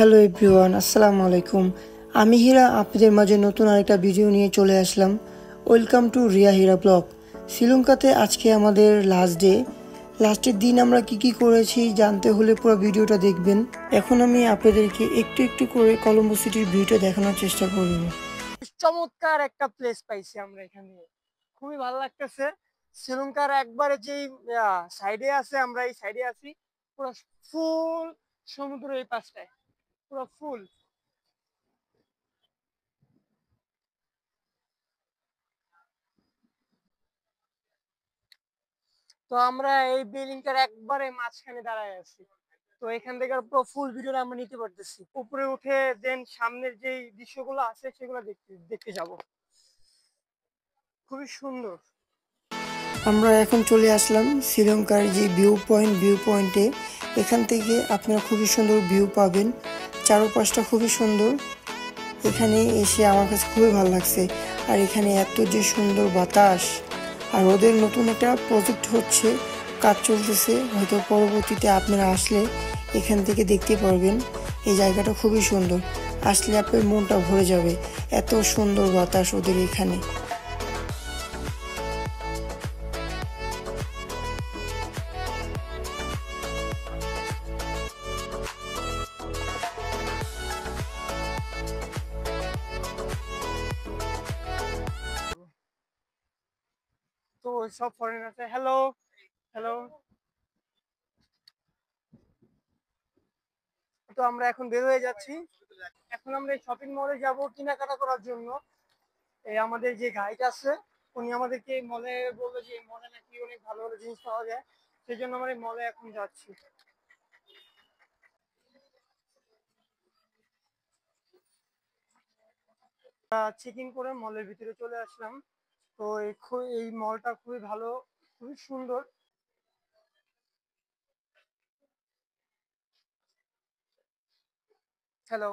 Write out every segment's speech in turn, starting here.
Hello everyone, আসসালামু আলাইকুম। আমি হীরা আপনাদের মাঝে নতুন আরেকটা ভিডিও নিয়ে চলে আসলাম। Welcome to Riya Hira blog. শ্রীলঙ্কাতে আজকে আমাদের লাস্টের দিন আমরা কি করেছি জানতে হলে পুরো ভিডিওটা দেখবেন। এখন আমি আপনাদেরকে একটু একটু করে কলম্বো সিটির ভিউটা দেখানোর চেষ্টা করব। চমৎকার একটা প্লেস পাইছি আমরা এখানে, খুবই ভালো লাগতেছে। শ্রীলঙ্কার একবারে যেই সাইডে আছে, আমরা এই সাইডে আছি, পুরো ফুল সমুদ্র এই পাশটায়, পুরো ফুল। তো আমরা এই বিল্ডিংটার একবারে মাঝখানে দাঁড়ায় আছি। তো এখান থেকে পুরো ফুল ভিডিওটা আমরা নিতে পারতেছি। উপরে উঠে দেন সামনের যে দৃশ্যগুলো আছে সেগুলো দেখতে দেখতে যাব। খুবই সুন্দর। আমরা এখন চলে আসলাম শ্রীলঙ্কার যে ভিউ পয়েন্টে। এখান থেকে আপনারা খুবই সুন্দর ভিউ পাবেন, চারপাশটা খুবই সুন্দর। এখানে এসে আমার কাছে খুবই ভালো লাগছে। আর এখানে এত যে সুন্দর বাতাস, আর ওদের নতুন একটা প্রজেক্ট হচ্ছে, কাজ চলতেছে, হয়তো পরবর্তীতে আপনারা আসলে এখান থেকে দেখতে পারবেন। এই জায়গাটা খুবই সুন্দর, আসলে আপনার মনটা ভরে যাবে, এত সুন্দর বাতাস ওদের এখানে। তো সব ফরেন আছে। Hello hello. তো আমরা এখন বের হয়ে যাচ্ছি। এখন আমরা এই শপিং মলে যাব কেনাকাটা করার জন্য। এই আমাদের যে গাইড আছে উনি আমাদেরকে মলে বললো যে এই মলে নাকি অনেক ভালো ভালো জিনিস পাওয়া যায়, সেই জন্য আমরা এই মলে এখন যাচ্ছি। চেক ইন করে মলের ভিতরে চলে আসলাম। তো এই মলটা খুবই ভালো, খুবই সুন্দর। হ্যালো।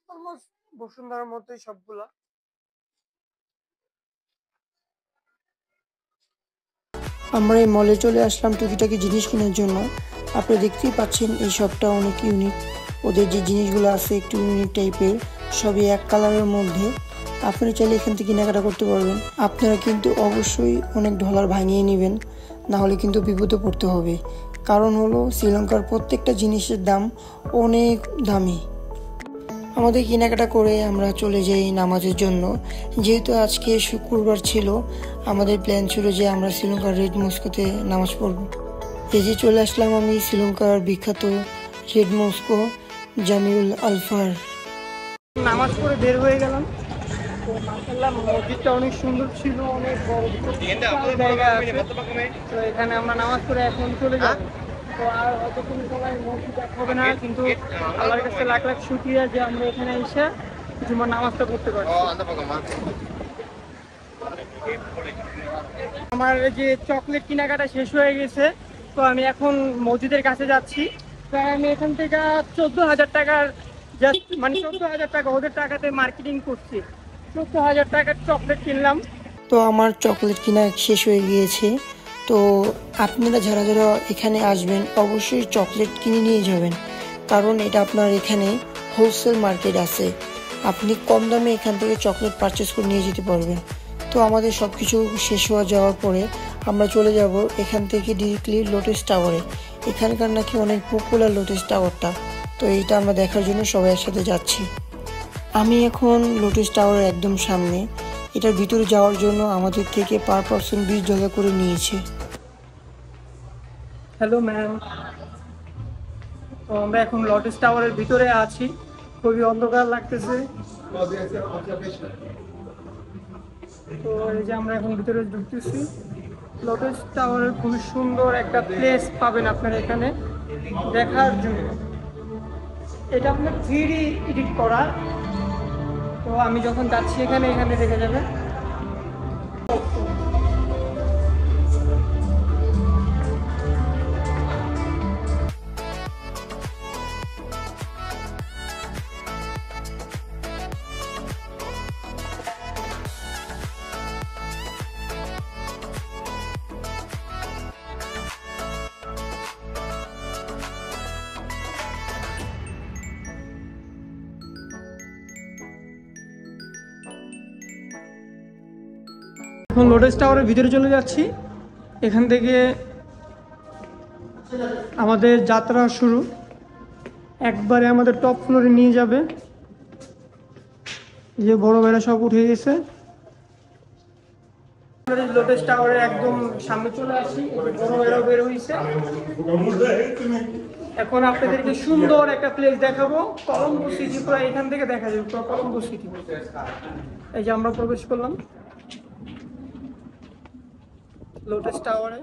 অলমোস্ট বসুন্ধরার মতোই সবগুলা। আমরা এই মলে চলে আসলাম টুকিটাকি জিনিস কেনার জন্য। আপনি দেখতেই পাচ্ছেন এই শপটা অনেক ইউনিক। ওদের যে জিনিসগুলো আছে একটু ইউনিক টাইপের, সবই এক কালারের মধ্যে। আপনি চাইলে এখান থেকে কেনাকাটা করতে পারবেন। আপনারা কিন্তু অবশ্যই অনেক ডলার ভাঙিয়ে নেবেন, না হলে কিন্তু বিপদে পড়তে হবে। কারণ হলো শ্রীলঙ্কার প্রত্যেকটা জিনিসের দাম অনেক দামি। আমাদের কেনাকাটা করে আমরা চলে যাই নামাজের জন্য। যেহেতু আজকে শুক্রবার ছিল, আমাদের প্ল্যান ছিল যে আমরা শ্রীলঙ্কার রেড মস্কোতে নামাজ পড়ব। এই যে চলে আসলাম আমি শ্রীলঙ্কার বিখ্যাত রেড মস্কো, জামিউল আলফার। নামাজ পড়ে বের হয়ে গেলাম। তো মাশাআল্লাহ মসজিদটা অনেক সুন্দর ছিল, অনেক বড় জায়গা আছে। তো এখানে আমরা নামাজ পড়ে এখন চলে যাব। তো আর হয়তো কোনো সময় মসজিদ দেখা হবে না, কিন্তু আল্লাহর কাছে লাখ লাখ শুকরিয়া যে আমরা এখানে এসে জুমার নামাজটা পড়তে পারছি। আমার যে চকলেট কেনাকাটা শেষ হয়ে গেছে, তো আমি এখন মসজিদের কাছে যাচ্ছি। প্রায় আমি এখান থেকে 14,000 টাকার জাস্ট, মানে 14,000 টাকা ওদের টাকাতে মার্কেটিং করছি, 14,000 টাকার চকলেট কিনলাম। তো আমার চকলেট কিনা শেষ হয়ে গিয়েছে। তো আপনারা যারা যারা এখানে আসবেন অবশ্যই চকলেট কিনে নিয়ে যাবেন, কারণ এটা আপনার এখানে হোলসেল মার্কেট আছে। আপনি কম দামে এখান থেকে চকলেট পারচেস করে নিয়ে যেতে পারবেন। তো আমাদের সব কিছু শেষ যাওয়ার পরে আমরা চলে যাব এখান থেকে ডিরেক্টলি লোটাস টাওয়ারে। এখানকার নাকি অনেক পপুলার লোটাস টাওয়ারটা, তো এইটা আমরা দেখার জন্য সবাই একসাথে যাচ্ছি। আমি এখন লোটাস টাওয়ারের একদম সামনে। এটার ভিতরে যাওয়ার জন্য আমাদের থেকে পার পারসন $20 করে নিয়েছে। Hello ma'am. তো আমরা এখন লোটাস টাওয়ারের ভিতরে আছি, খুবই অন্ধকার লাগতেছে। তো এই যে আমরা এখন ভিতরে ঢুকতেছি। লোটাস টাওয়ারের খুবই সুন্দর একটা প্লেস পাবেন আপনার এখানে দেখার জন্য। এটা আপনার 3D এডিট করা। তো আমি যখন যাচ্ছি এখানে এখানে দেখে যাবে। এখন লোটাস টাওয়ারের ভিতরে চলে যাচ্ছি। এখান থেকে আমাদের যাত্রা শুরু, একবারে আমাদের টপ ফ্লোরে নিয়ে যাবে। যে বড় ভাইরা সব উঠে গেছে। লোটাস টাওয়ারের একদম সামনে চলে আসি, বড় ভাইরাও বের হয়েছে। এখন আপনাদেরকে সুন্দর একটা প্লেস দেখাবো, কলম্বো সিটি। পুরো এখান থেকে দেখা যাবে পুরো কলম্বো সিটি। এই যে আমরা প্রবেশ করলাম লোটাস টাওয়ারে।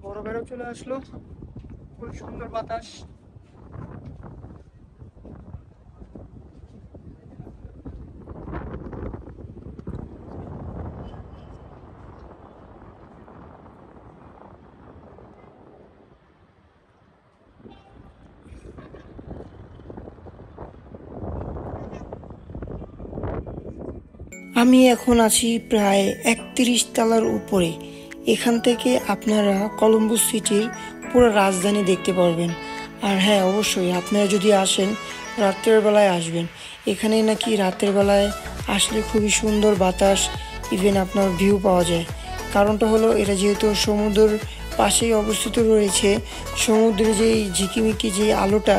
বড় বেরো চলে আসলো, খুব সুন্দর বাতাস। আমি এখন আছি প্রায় 31 তলার উপরে। এখান থেকে আপনারা কলম্বো সিটির পুরো রাজধানী দেখতে পারবেন। আর হ্যাঁ, অবশ্যই আপনারা যদি আসেন রাতের বেলায় আসবেন। এখানে নাকি রাতের বেলায় আসলে খুবই সুন্দর বাতাস, ইভেন আপনার ভিউ পাওয়া যায়। কারণটা হলো এটা যেহেতু সমুদ্রের পাশেই অবস্থিত রয়েছে, সমুদ্রের যেই ঝিকিমিকি যে আলোটা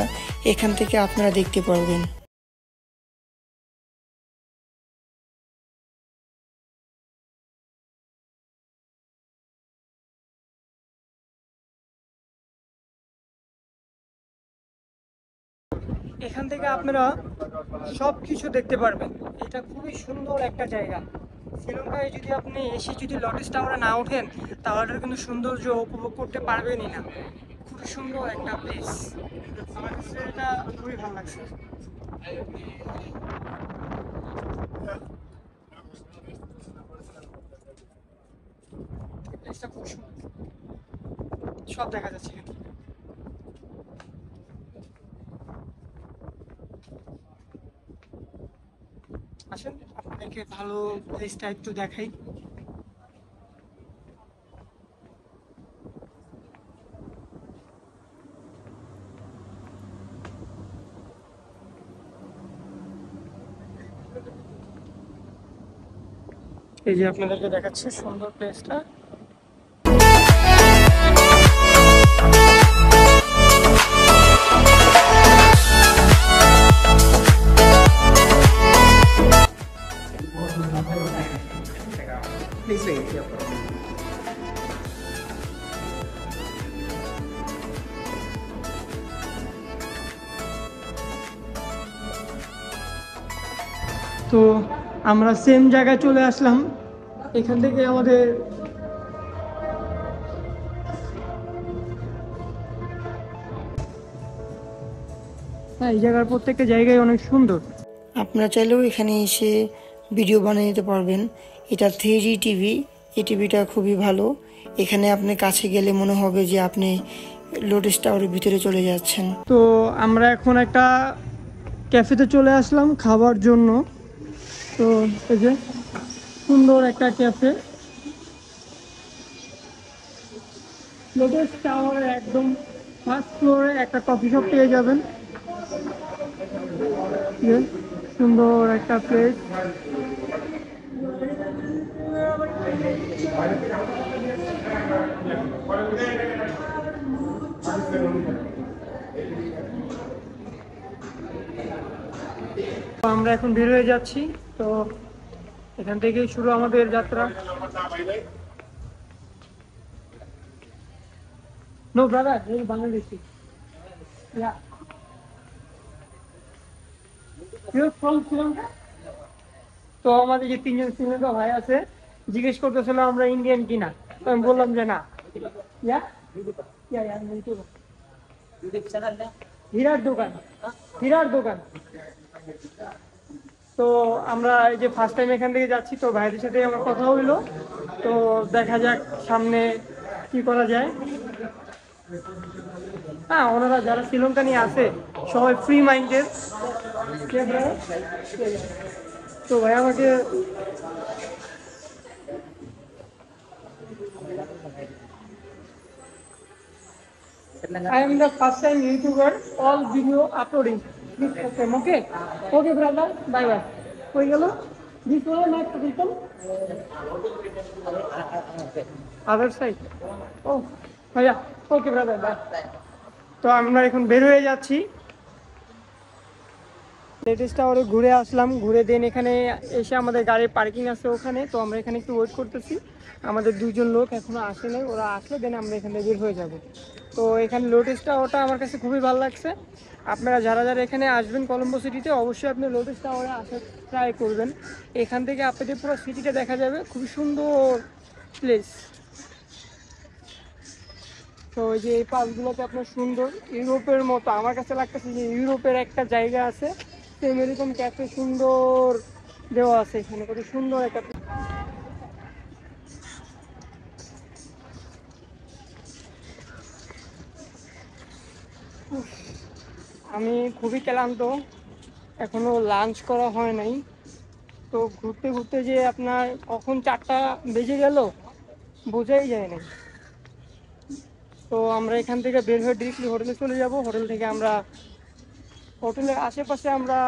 এখান থেকে আপনারা দেখতে পারবেন। এখান থেকে আপনারা সব কিছু দেখতে পারবেন। এটা খুবই সুন্দর একটা জায়গা। শ্রীলঙ্কায় যদি আপনি এসে যদি লোটাস টাওয়ারে না ওঠেন তাহলে কিন্তু সৌন্দর্য উপভোগ করতে পারবেনই না। খুবই সুন্দর একটা প্লেস, আমার কাছে এটা খুবই ভালো লাগছে। প্লেসটা খুব সুন্দর, সব দেখা যাচ্ছে এখানে। আসেন আপনাদেরকে ভালো প্লেসটা একটু দেখাই। এই যে আপনাদেরকে দেখাচ্ছে সুন্দর প্লেসটা। তো আমরা সেম জায়গায় চলে আসলাম। এখান থেকে আমাদের হ্যাঁ, এই জায়গার প্রত্যেকটা জায়গায় অনেক সুন্দর। আপনারা চাইলেও এখানে এসে ভিডিও বানিয়ে নিতে পারবেন। এটা 3D টিভি, এই টিভিটা খুবই ভালো। এখানে আপনি কাছে গেলে মনে হবে যে আপনি লোটাস টাওয়ারের ভিতরে চলে যাচ্ছেন। তো আমরা এখন একটা ক্যাফেতে চলে আসলাম খাবার জন্য। তো এই যে সুন্দর একটা ক্যাফে, লোটাস টাওয়ারের একদম ফার্স্ট ফ্লোরে একটা কফি শপ পেয়ে যাবেন। সুন্দর একটা প্লেস। আমরা এখন বের হয়ে যাচ্ছি। তো এখান থেকেই শুরু আমাদের যাত্রা। নো ব্রাদার, এই বাংলাদেশি। ইয়া, ইউ ফ্রম শ্রীলঙ্কা? তো আমাদের যে তিনজন শ্রীলঙ্কা ভাই আছে জিজ্ঞেস করতেছিল আমরা ইন্ডিয়ান কিনা। তো আমি বললাম যে না। ইয়া ইয়া ইয়া হীরার দোকান, হীরার দোকান। তো আমরা এই যে ফার্স্ট টাইম এখান থেকে যাচ্ছি, তো ভাইদের সাথে আমার কথা হইলো। তো দেখা যাক সামনে কি করা যায়। হ্যাঁ, ওনারা যারা শ্রীলঙ্কা নিয়ে আসে সবাই ফ্রি মাইন্ডেড। তো ভাই আমাকে I am the first time YouTuber, all video uploading. Okay okay brother, bye bye. হয়ে গেল this one not return other side. ও ভাইয়া, ওকে ব্রাদার, বাই। তো আমরা এখন বের হয়ে যাচ্ছি, লেটেস্ট টাওয়ারে ঘুরে আসলাম। ঘুরে দেন এখানে এসে আমাদের গাড়ির পার্কিং আছে ওখানে, তো আমরা এখানে একটু ওয়েট করতেছি। আমাদের দুজন লোক এখনো আসে নাই, ওরা আসলে দেন আমরা এখান থেকে বের হয়ে যাব। তো এখানে লোটেস টাওয়ারটা আমার কাছে খুবই ভালো লাগছে। আপনারা যারা যারা এখানে আসবেন কলম্বো সিটিতে, অবশ্যই আপনি লোটেস টাওয়ারে আসার ট্রাই করবেন। এখান থেকে আপনাদের পুরো সিটিটা দেখা যাবে, খুবই সুন্দর প্লেস। তো ওই যে এই পার্কগুলোতে আপনার সুন্দর ইউরোপের মতো আমার কাছে লাগতেছে যে ইউরোপের একটা জায়গা আছে, সেম এরকম ক্যাফে সুন্দর দেওয়া আছে এখানে, কত সুন্দর একটা। আমি খুবই ক্লান্ত, এখনো লাঞ্চ করা হয় নাই। তো ঘুরতে ঘুরতে যে আপনার কখন 4টা বেজে গেল বোঝাই যায় না। তো আমরা এখান থেকে বের হয়ে ডিরেক্টলি হোটেলে চলে যাব। হোটেল থেকে আমরা হোটেলের আশেপাশে আমরা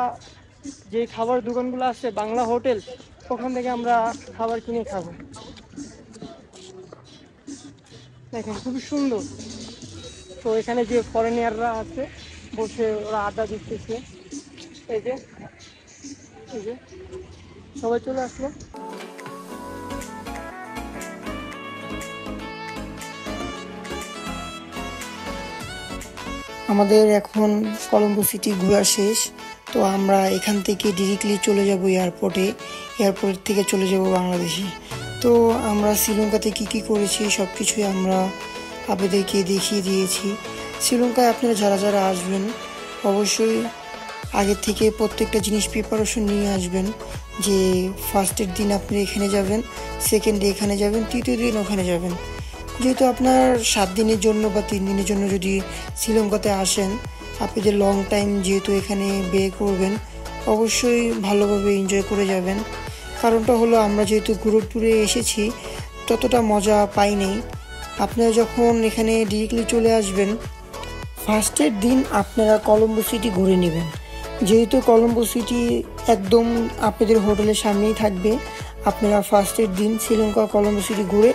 যে খাবার দোকানগুলো আছে বাংলা হোটেল, ওখান থেকে আমরা খাবার কিনে খাবো। দেখেন খুবই সুন্দর। তো এখানে যে ফরেনিয়াররা আছে বসে ওরা আড্ডা দিতেছে, এই যে এই যে সবাই চলে আসলো। আমাদের এখন কলম্বো সিটি ঘোরা শেষ। তো আমরা এখান থেকে ডিরেক্টলি চলে যাব এয়ারপোর্টে, এয়ারপোর্ট থেকে চলে যাব বাংলাদেশে। তো আমরা শ্রীলঙ্কাতে কি করেছি সব কিছুই আমরা আপনাদেরকে দেখিয়ে দিয়েছি। শ্রীলঙ্কায় আপনারা যারা যারা আসবেন অবশ্যই আগের থেকে প্রত্যেকটা জিনিস প্রিপারেশন নিয়ে আসবেন, যে ফার্স্টের দিন আপনি এখানে যাবেন, সেকেন্ড ডে এখানে যাবেন, তৃতীয় দিন ওখানে যাবেন। যেহেতু আপনার 7 দিনের জন্য বা 3 দিনের জন্য যদি শ্রীলঙ্কাতে আসেন, আপনি যে লং টাইম যেহেতু এখানে বে করবেন, অবশ্যই ভালোভাবে এনজয় করে যাবেন। কারণটা হলো আমরা যেহেতু গ্রুপ ট্যুরে এসেছি ততটা মজা পাইনি। আপনারা যখন এখানে ডিরেক্টলি চলে আসবেন, ফার্স্টের দিন আপনারা কলম্বো সিটি ঘুরে নেবেন। যেহেতু কলম্বো সিটি একদম আপনাদের হোটেলের সামনেই থাকবে, আপনারা ফার্স্টের দিন শ্রীলঙ্কা কলম্বো সিটি ঘুরে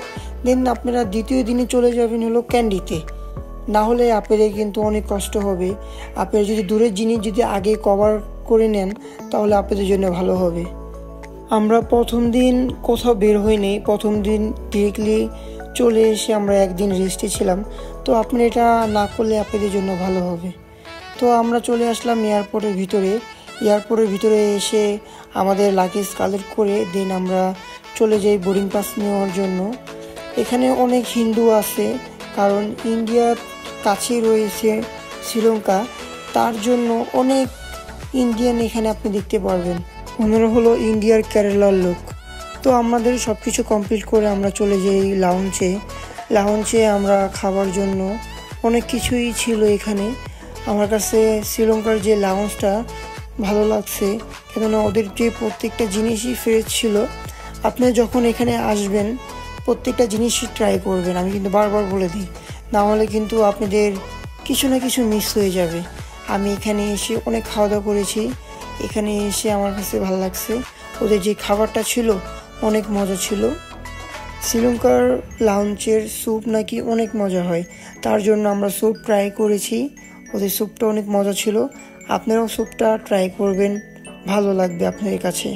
দেন আপনারা দ্বিতীয় দিনে চলে যাবেন হলো ক্যান্ডিতে। না হলে আপনাদের কিন্তু অনেক কষ্ট হবে। আপনারা যদি দূরের জিনিস যদি আগে কভার করে নেন তাহলে আপনাদের জন্য ভালো হবে। আমরা প্রথম দিন কোথাও বের হইনি, প্রথম দিন ডিরেক্টলি চলে এসে আমরা একদিন রেস্টে ছিলাম। তো আপনি এটা না করলে আপনাদের জন্য ভালো হবে। তো আমরা চলে আসলাম এয়ারপোর্টের ভিতরে। এয়ারপোর্টের ভিতরে এসে আমাদের লাগেজ কালেক্ট করে দেন আমরা চলে যাই বোর্ডিং পাস নেওয়ার জন্য। এখানে অনেক হিন্দু আছে, কারণ ইন্ডিয়ার কাছেই রয়েছে শ্রীলঙ্কা, তার জন্য অনেক ইন্ডিয়ান এখানে আপনি দেখতে পারবেন। ওনারা হলো ইন্ডিয়ার কেরালার লোক। তো আমাদের সব কিছু কমপ্লিট করে আমরা চলে যাই লাউঞ্জে। লাউঞ্জে আমরা খাবার জন্য অনেক কিছুই ছিল এখানে। আমার কাছে শ্রীলঙ্কার যে লাউঞ্জটা ভালো লাগছে, কেননা ওদের যে প্রত্যেকটা জিনিসই ফ্রেশ ছিল। আপনি যখন এখানে আসবেন প্রত্যেকটা জিনিসই ট্রাই করবেন, আমি কিন্তু বারবার বলে দিই, না হলে কিন্তু আপনাদের কিছু না কিছু মিস হয়ে যাবে। আমি এখানে এসে অনেক খাওয়া দাওয়া করেছি, এখানে এসে আমার কাছে ভালো লাগছে। ওদের যে খাবারটা ছিল অনেক মজা ছিল। শ্রীলঙ্কার লাউঞ্জের স্যুপ নাকি অনেক মজা হয়, তার জন্য আমরা স্যুপ ট্রাই করেছি। ওদের স্যুপটা অনেক মজা ছিল, আপনারাও স্যুপটা ট্রাই করবেন, ভালো লাগবে আপনাদের কাছে।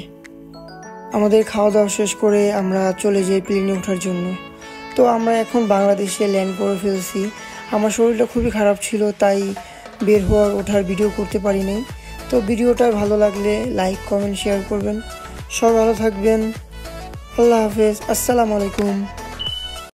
আমাদের খাওয়া দাওয়া শেষ করে আমরা চলে যাই প্লেনে ওঠার জন্য। তো আমরা এখন বাংলাদেশে ল্যান্ড করে ফেলছি। আমার শরীরটা খুবই খারাপ ছিল, তাই বের হওয়ার ওঠার ভিডিও করতে পারিনি। তো ভিডিওটা ভালো লাগলে লাইক কমেন্ট শেয়ার করবেন। সব ভালো থাকবেন। আল্লাহ হাফেজ, আসসালামু আলাইকুম।